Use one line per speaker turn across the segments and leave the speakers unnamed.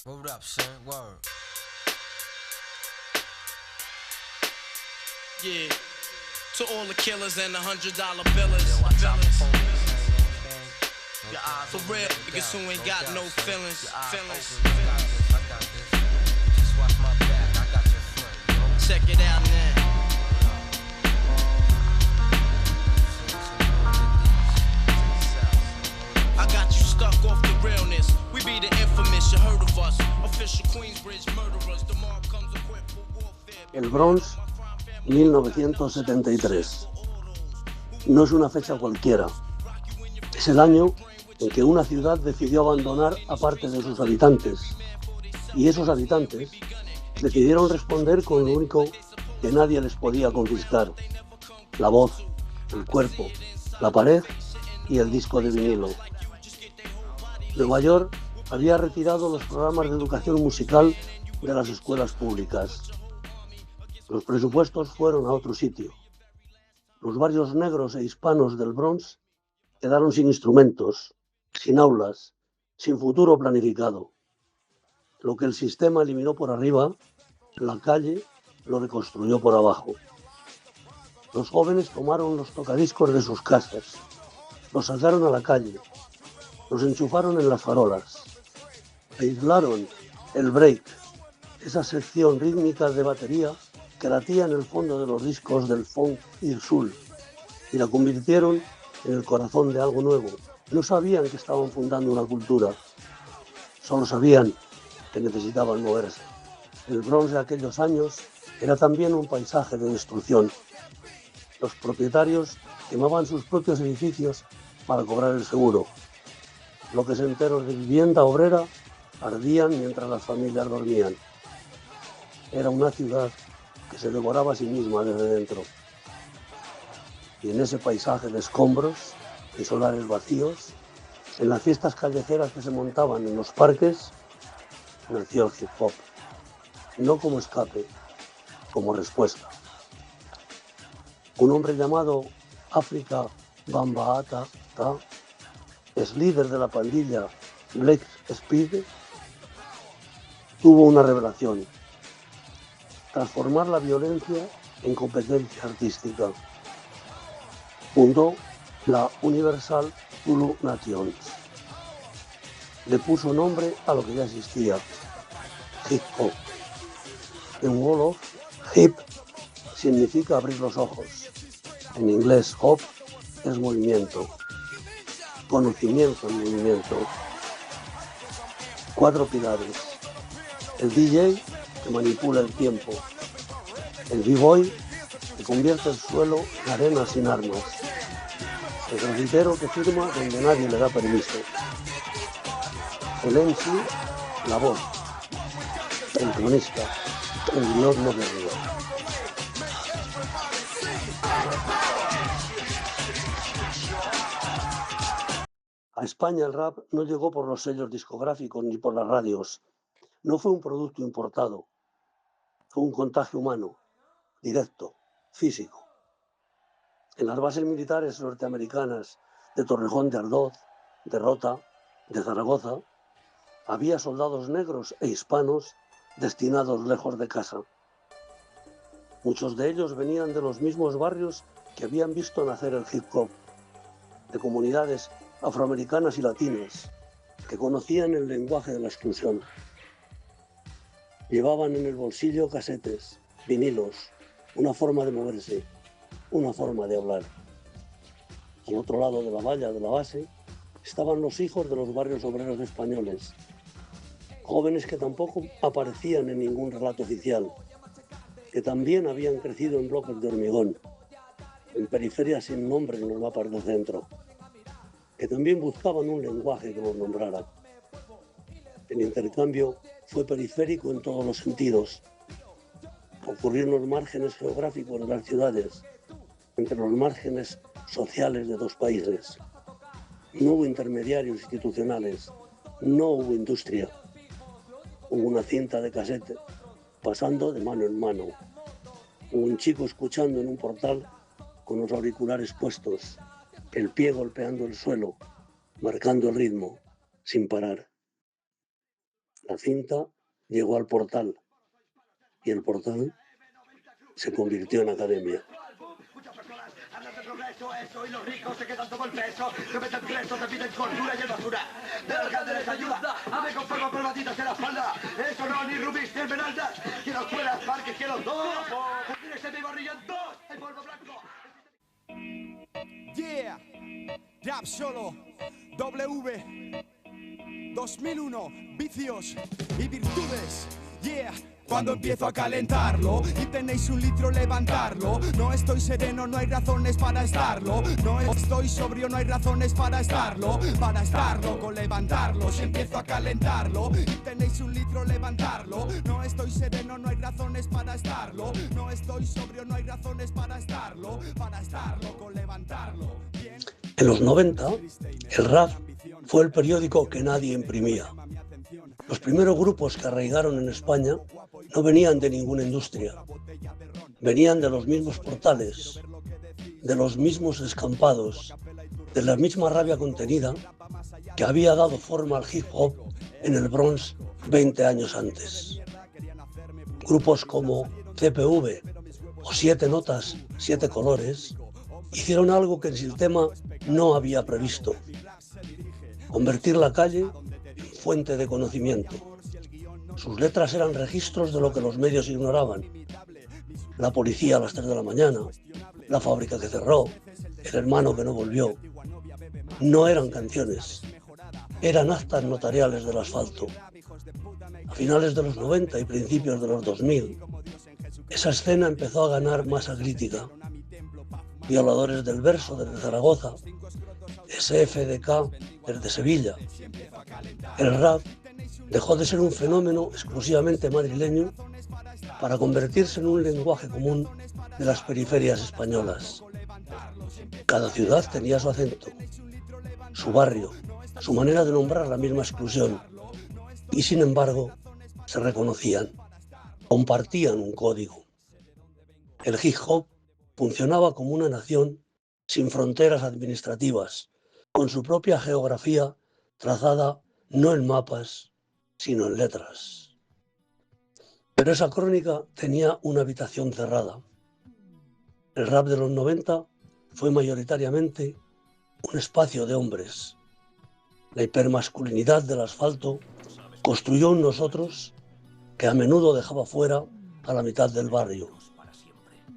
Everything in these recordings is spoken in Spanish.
Word up, son. Word.
Yeah. To all the killers and the $100 billers. For real, niggas who ain't got no feelings. Check it out now. I got you stuck off the realness. We be the infamous, you heard of us. Official Queensbridge murderers. The mob comes equipped for warfare.
El Bronx, 1973. No es una fecha cualquiera. Es el año en que una ciudad decidió abandonar a parte de sus habitantes. Y esos habitantes decidieron responder con lo único que nadie les podía confiscar: la voz, el cuerpo, la pared y el disco de vinilo. Nueva York había retirado los programas de educación musical de las escuelas públicas. Los presupuestos fueron a otro sitio. Los barrios negros e hispanos del Bronx quedaron sin instrumentos, sin aulas, sin futuro planificado. Lo que el sistema eliminó por arriba, la calle lo reconstruyó por abajo. Los jóvenes tomaron los tocadiscos de sus casas, los sacaron a la calle, los enchufaron en las farolas, aislaron el break, esa sección rítmica de batería que latía en el fondo de los discos del funk y el soul, y la convirtieron en el corazón de algo nuevo. No sabían que estaban fundando una cultura, solo sabían que necesitaban moverse. El Bronx de aquellos años era también un paisaje de destrucción. Los propietarios quemaban sus propios edificios para cobrar el seguro. Bloques enteros de vivienda obrera ardían mientras las familias dormían. Era una ciudad que se devoraba a sí misma desde dentro. Y en ese paisaje de escombros y solares vacíos, en las fiestas callejeras que se montaban en los parques, nació el hip hop. No como escape, como respuesta. Un hombre llamado Afrika Bambaataa, ex líder de la pandilla Black Speed, tuvo una revelación: transformar la violencia en competencia artística. Fundó la Universal Zulu Nations. Le puso nombre a lo que ya existía: hip hop. En Wolof, hip significa abrir los ojos. En inglés, hop es movimiento. Conocimiento en movimiento. 4 pilares: el DJ, que manipula el tiempo; el b-boy, que convierte el suelo en arena sin armas; el grafitero, que firma donde nadie le da permiso; el MC, la voz; el cronista, el dios moderno. A España el rap no llegó por los sellos discográficos ni por las radios. No fue un producto importado. Fue un contagio humano, directo, físico. En las bases militares norteamericanas de Torrejón de Ardoz, de Rota, de Zaragoza, había soldados negros e hispanos destinados lejos de casa. Muchos de ellos venían de los mismos barrios que habían visto nacer el hip hop, de comunidades afroamericanas y latinas que conocían el lenguaje de la exclusión. Llevaban en el bolsillo casetes, vinilos, una forma de moverse, una forma de hablar. Al otro lado de la valla de la base estaban los hijos de los barrios obreros españoles, jóvenes que tampoco aparecían en ningún relato oficial, que también habían crecido en bloques de hormigón, en periferias sin nombre en los mapas del centro, que también buscaban un lenguaje que los nombrara. El intercambio fue periférico en todos los sentidos. Ocurrió en los márgenes geográficos de las ciudades, entre los márgenes sociales de dos países. No hubo intermediarios institucionales, no hubo industria. Hubo una cinta de casete pasando de mano en mano. Hubo un chico escuchando en un portal con los auriculares puestos, el pie golpeando el suelo, marcando el ritmo, sin parar. La cinta llegó al Portal y el Portal se convirtió en academia.
Muchas personas hablan de progreso, eso, y los ricos se quedan todo el peso. Se meten presos, se piden cordura y el basura. El alcalde les ayuda, ave con fuego probaditas en la espalda. Eso no, ni rubíes ni esmeraldas. Quiero escuelas, parques, quiero dos. Tírese mi barrilla en dos, el polvo blanco.
Yeah, rap solo, W 2001, vicios y virtudes. Yeah. Cuando empiezo a calentarlo y tenéis un litro, levantarlo. No estoy sereno, no hay razones para estarlo. No estoy sobrio, no hay razones para estarlo. Para estarlo, con levantarlo. Si empiezo a calentarlo y tenéis un litro, levantarlo. No estoy sereno, no hay razones para estarlo. No estoy sobrio, no hay razones para estarlo. Para estarlo, con levantarlo. Bien.
En los 90, el rap fue el periódico que nadie imprimía. Los primeros grupos que arraigaron en España no venían de ninguna industria, venían de los mismos portales, de los mismos escampados, de la misma rabia contenida que había dado forma al hip hop en el Bronx 20 años antes. Grupos como CPV o 7 Notas, 7 Colores hicieron algo que el sistema no había previsto: convertir la calle en fuente de conocimiento. Sus letras eran registros de lo que los medios ignoraban. La policía a las 3 de la mañana, la fábrica que cerró, el hermano que no volvió. No eran canciones, eran actas notariales del asfalto. A finales de los 90 y principios de los 2000, esa escena empezó a ganar masa crítica. Violadores del Verso desde Zaragoza, SFDK desde Sevilla. El rap dejó de ser un fenómeno exclusivamente madrileño para convertirse en un lenguaje común de las periferias españolas. Cada ciudad tenía su acento, su barrio, su manera de nombrar la misma exclusión, y sin embargo se reconocían, compartían un código. El hip hop funcionaba como una nación sin fronteras administrativas, con su propia geografía trazada no en mapas, sino en letras. Pero esa crónica tenía una habitación cerrada. El rap de los 90 fue mayoritariamente un espacio de hombres. La hipermasculinidad del asfalto construyó un nosotros que a menudo dejaba fuera a la mitad del barrio.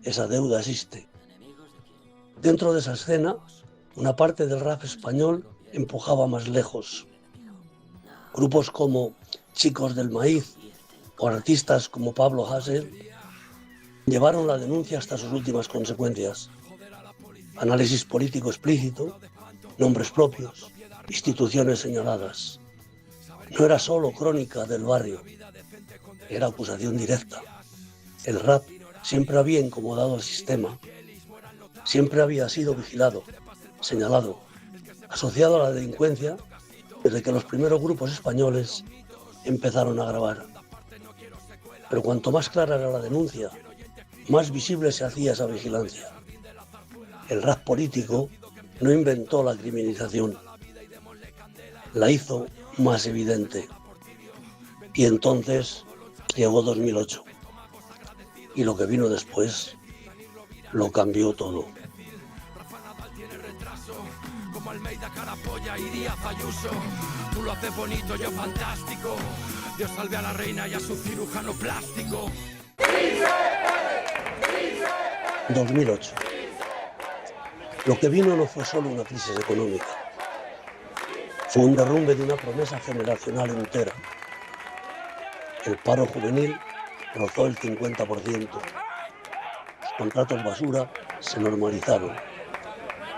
Esa deuda existe. Dentro de esa escena, una parte del rap español empujaba más lejos. Grupos como Chicos del Maíz o artistas como Pablo Hasél llevaron la denuncia hasta sus últimas consecuencias. Análisis político explícito, nombres propios, instituciones señaladas. No era solo crónica del barrio, era acusación directa. El rap siempre había incomodado al sistema, siempre había sido vigilado, señalado, asociado a la delincuencia desde que los primeros grupos españoles empezaron a grabar. Pero cuanto más clara era la denuncia, más visible se hacía esa vigilancia. El rap político no inventó la criminalización, la hizo más evidente. Y entonces llegó 2008. Y lo que vino después lo cambió todo.
Como Almeida, Carapolla y Díaz Ayuso. Tú lo haces bonito, yo fantástico. Dios salve a la reina y a su cirujano plástico.
2008. Lo que vino no fue solo una crisis económica. Fue un derrumbe de una promesa generacional entera. El paro juvenil rozó el 50%. Los contratos basura se normalizaron.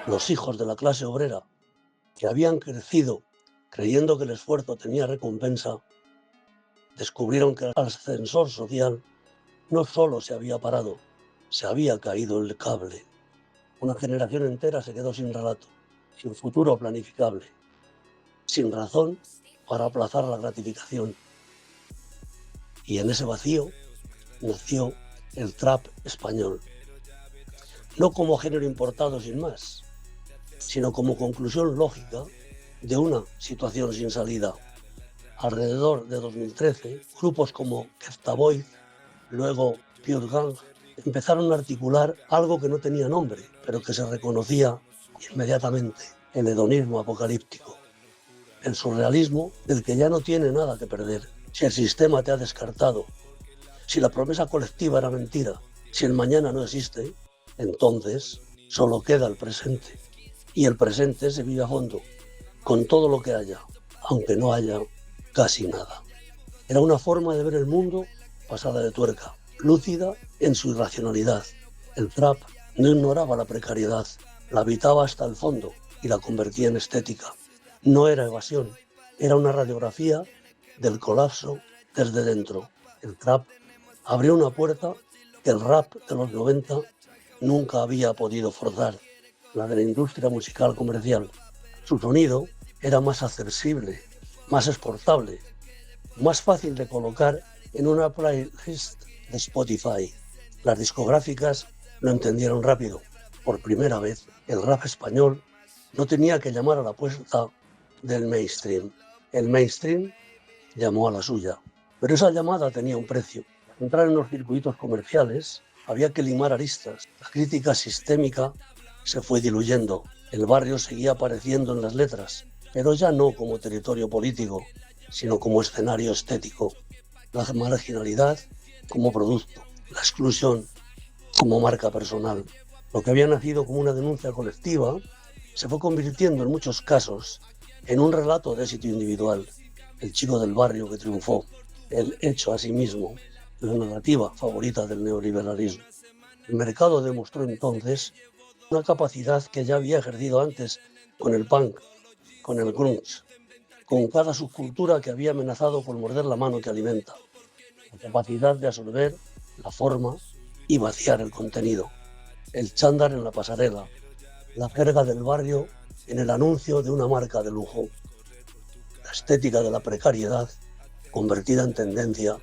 Los hijos de la clase obrera, que habían crecido creyendo que el esfuerzo tenía recompensa, descubrieron que el ascensor social no solo se había parado, se había caído el cable. Una generación entera se quedó sin relato, sin futuro planificable, sin razón para aplazar la gratificación. Y en ese vacío nació el trap español. No como género importado sin más, sino como conclusión lógica de una situación sin salida. Alrededor de 2013, grupos como Get Boys, luego Pure Gang, empezaron a articular algo que no tenía nombre, pero que se reconocía inmediatamente: el hedonismo apocalíptico, el surrealismo del que ya no tiene nada que perder. Si el sistema te ha descartado, si la promesa colectiva era mentira, si el mañana no existe, entonces solo queda el presente. Y el presente se vive a fondo, con todo lo que haya, aunque no haya casi nada. Era una forma de ver el mundo pasada de tuerca, lúcida en su irracionalidad. El trap no ignoraba la precariedad, la habitaba hasta el fondo y la convertía en estética. No era evasión, era una radiografía del colapso desde dentro. El trap abrió una puerta que el rap de los 90 nunca había podido forzar, la de la industria musical comercial. Su sonido era más accesible, más exportable, más fácil de colocar en una playlist de Spotify. Las discográficas lo entendieron rápido. Por primera vez, el rap español no tenía que llamar a la puerta del mainstream. El mainstream llamó a la suya. Pero esa llamada tenía un precio. Para entrar en los circuitos comerciales había que limar aristas. La crítica sistémica se fue diluyendo. El barrio seguía apareciendo en las letras, pero ya no como territorio político, sino como escenario estético. La marginalidad como producto, la exclusión como marca personal. Lo que había nacido como una denuncia colectiva se fue convirtiendo en muchos casos en un relato de éxito individual. El chico del barrio que triunfó, el hecho a sí mismo, la narrativa favorita del neoliberalismo. El mercado demostró entonces una capacidad que ya había ejercido antes con el punk, con el grunge, con cada subcultura que había amenazado por morder la mano que alimenta. La capacidad de absorber la forma y vaciar el contenido. El chándal en la pasarela, la jerga del barrio en el anuncio de una marca de lujo. La estética de la precariedad convertida en tendencia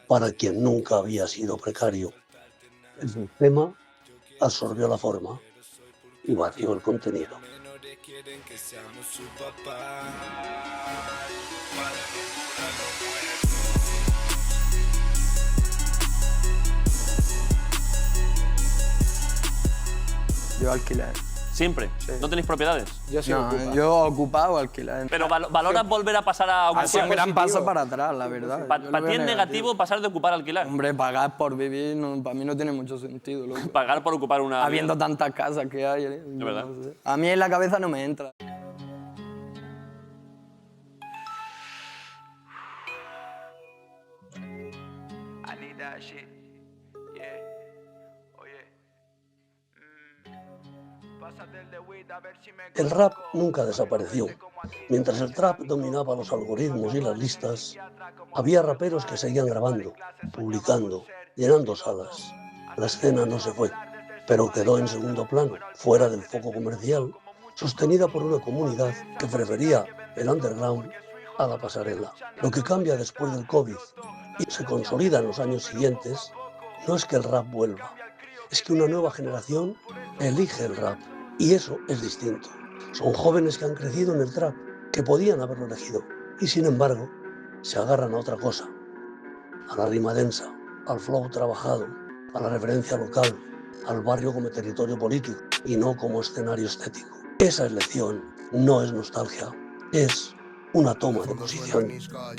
para quien nunca había sido precario. El sistema absorbió la forma y vació el contenido.
Yo alquiler.
¿Siempre?
Sí.
¿No tenéis propiedades?
Yo sí yo ocupado alquiler.
Pero ¿valoras volver a pasar a ocupar?
Ha sido un gran paso para atrás, la verdad.
Para ti es negativo pasar de ocupar a alquilar.
Hombre, pagar por vivir para mí no tiene mucho sentido.
Pagar por ocupar una...
Habiendo tantas casas que hay.
Es verdad.
No sé. A mí en la cabeza no me entra.
El rap nunca desapareció. Mientras el trap dominaba los algoritmos y las listas, había raperos que seguían grabando, publicando, llenando salas. La escena no se fue, pero quedó en segundo plano, fuera del foco comercial, sostenida por una comunidad que prefería el underground a la pasarela. Lo que cambia después del COVID y se consolida en los años siguientes no es que el rap vuelva, es que una nueva generación elige el rap. Y eso es distinto. Son jóvenes que han crecido en el trap, que podían haberlo elegido, y sin embargo se agarran a otra cosa, a la rima densa, al flow trabajado, a la referencia local, al barrio como territorio político y no como escenario estético. Esa elección no es nostalgia, es una toma de posición.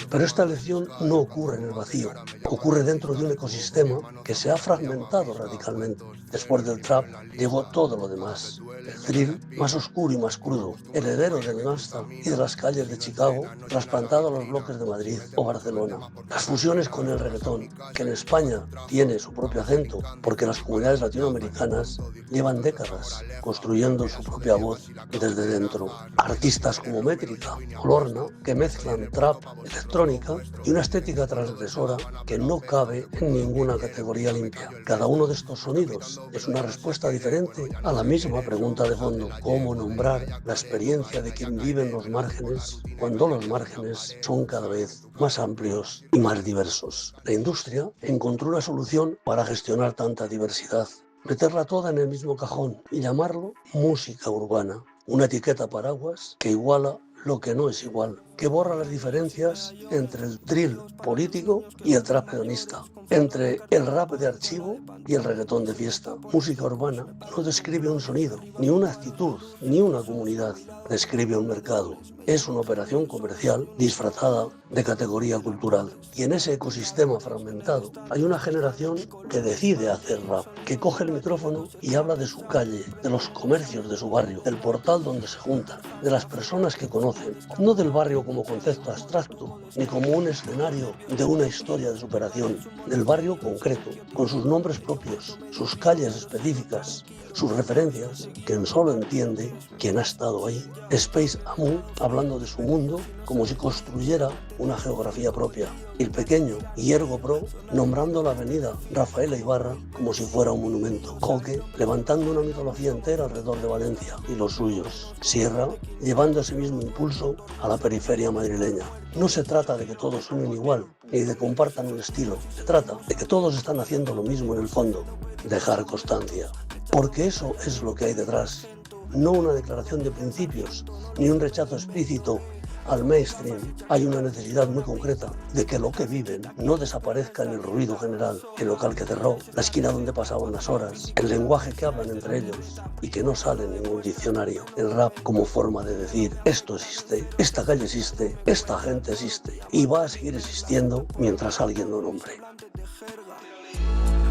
Pero esta elección no ocurre en el vacío, ocurre dentro de un ecosistema que se ha fragmentado radicalmente. Después del trap llegó todo lo demás. El drill más oscuro y más crudo, heredero del gangsta y de las calles de Chicago, trasplantado a los bloques de Madrid o Barcelona. Las fusiones con el reggaetón, que en España tiene su propio acento, porque las comunidades latinoamericanas llevan décadas construyendo su propia voz desde dentro. Artistas como Métrica o Lorna, que mezclan trap, electrónica y una estética transgresora que no cabe en ninguna categoría limpia. Cada uno de estos sonidos es una respuesta diferente a la misma pregunta de fondo: ¿cómo nombrar la experiencia de quien vive en los márgenes cuando los márgenes son cada vez más amplios y más diversos? La industria encontró una solución para gestionar tanta diversidad: meterla toda en el mismo cajón y llamarlo música urbana, una etiqueta paraguas que iguala lo que no es igual, que borra las diferencias entre el drill político y el trap hedonista, entre el rap de archivo y el reggaetón de fiesta. Música urbana no describe un sonido, ni una actitud, ni una comunidad, describe un mercado. Es una operación comercial disfrazada de categoría cultural. Y en ese ecosistema fragmentado hay una generación que decide hacer rap, que coge el micrófono y habla de su calle, de los comercios de su barrio, del portal donde se juntan, de las personas que conocen, no del barrio como concepto abstracto, ni como un escenario de una historia de superación, del barrio concreto, con sus nombres propios, sus calles específicas, sus referencias, que solo entiende quien ha estado ahí. Space Amu hablando de su mundo como si construyera una geografía propia. El pequeño Hiergo Pro nombrando la avenida Rafaela Ibarra como si fuera un monumento. Joque levantando una mitología entera alrededor de Valencia y los suyos. Sierra llevando ese mismo impulso a la periferia madrileña. No se trata de que todos suenen igual, ni de que compartan un estilo. Se trata de que todos están haciendo lo mismo en el fondo, dejar constancia. Porque eso es lo que hay detrás. No una declaración de principios, ni un rechazo explícito al mainstream. Hay una necesidad muy concreta de que lo que viven no desaparezca en el ruido general, el local que cerró, la esquina donde pasaban las horas, el lenguaje que hablan entre ellos y que no sale en ningún diccionario. El rap como forma de decir, esto existe, esta calle existe, esta gente existe y va a seguir existiendo mientras alguien lo nombre.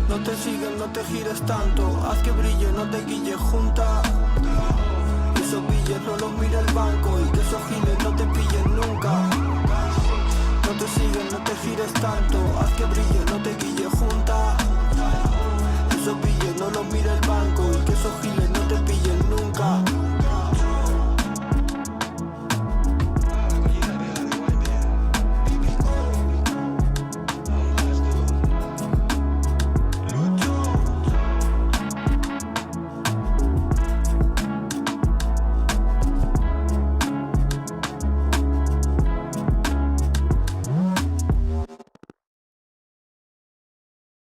No te siguen, no te gires tanto, haz que brille, no te guilles junta. Esos billes no los mira el banco y que esos giles no te pillen nunca. No te siguen, no te gires tanto,